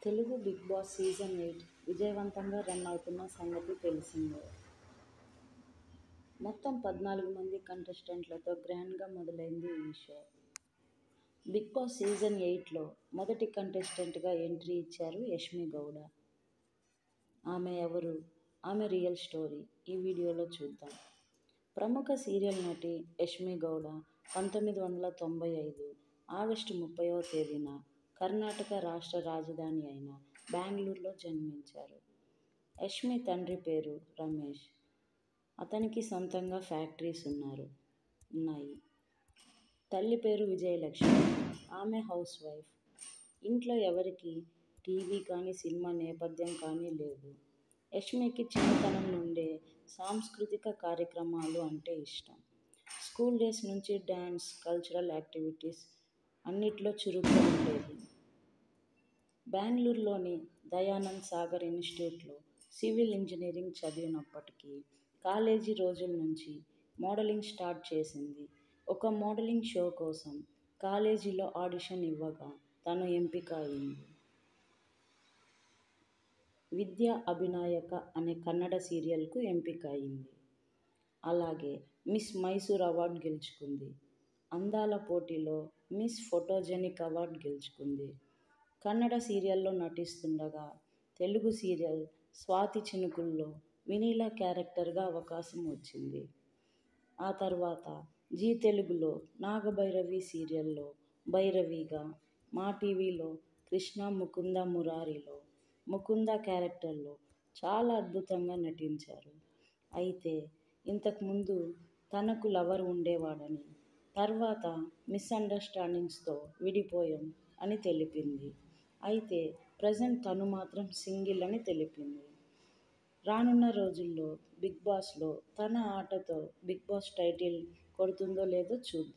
Telugu big boss season 8 విజయవంతంగా run అవుతున్న సంగతి తెలిసిందే. మొత్తం 14 మంది కంటెస్టెంట్లతో గ్రాండ్గా మొదలైంది ఈ షో. బిగ్ బాస్ సీజన్ 8లో మొదటి కంటెస్టెంట్గా ఎంట్రీ ఇచ్చారు యష్మి గౌడ. ఆమె ఎవరు? ఆమె రియల్ స్టోరీ ఈ వీడియోలో చూద్దాం. ప్రముఖ సీరియల్ నటి యష్మి గౌడ 1995 ఆగస్టు 30వ తేదీన కర్ణాటక రాష్ట్ర రాజధాని అయిన బెంగళూరులో జన్మించారు. యష్మి తండ్రి పేరు రమేష్. అతనికి సొంతంగా ఫ్యాక్టరీస్ ఉన్నాయి. తల్లి పేరు విజయలక్ష్మి. ఆమె హౌస్ వైఫ్. ఇంట్లో ఎవరికీ టీవీ కానీ సినిమా నేపథ్యం కానీ లేదు. యష్మికి చిన్నతనం నుండే సాంస్కృతిక కార్యక్రమాలు అంటే ఇష్టం. స్కూల్ డేస్ నుంచి డ్యాన్స్, కల్చరల్ యాక్టివిటీస్ అన్నిట్లో చురుగ్గా ఉండేది. బెంగళూరులోని దయానంద్ సాగర్ ఇన్స్టిట్యూట్లో సివిల్ ఇంజనీరింగ్ చదివినప్పటికీ కాలేజీ రోజుల నుంచి మోడలింగ్ స్టార్ట్ చేసింది. ఒక మోడలింగ్ షో కోసం కాలేజీలో ఆడిషన్ ఇవ్వగా తను ఎంపిక అయింది. విద్యా అభినాయక అనే కన్నడ సీరియల్కు ఎంపిక అయింది. అలాగే మిస్ మైసూర్ అవార్డు గెలుచుకుంది. అందాల పోటీలో మిస్ ఫోటోజెనిక్ అవార్డు గెలుచుకుంది. కన్నడ సీరియల్లో నటిస్తుండగా తెలుగు సీరియల్ స్వాతి చినుకుల్లో వినీలా క్యారెక్టర్గా అవకాశం వచ్చింది. ఆ తర్వాత జీ తెలుగులో నాగభైరవి సీరియల్లో భైరవిగా, మా టీవీలో కృష్ణ ముకుంద మురారిలో ముకుంద క్యారెక్టర్లో చాలా అద్భుతంగా నటించారు. అయితే ఇంతకుముందు తనకు లవర్ ఉండేవాడని, తర్వాత మిస్అండర్స్టాండింగ్స్తో విడిపోయాం అని తెలిపింది. అయితే ప్రజెంట్ తను మాత్రం సింగిల్ అని తెలిపింది. రానున్న రోజుల్లో బిగ్ బాస్లో తన ఆటతో బిగ్ బాస్ టైటిల్ కొడుతుందో లేదో చూద్దాం.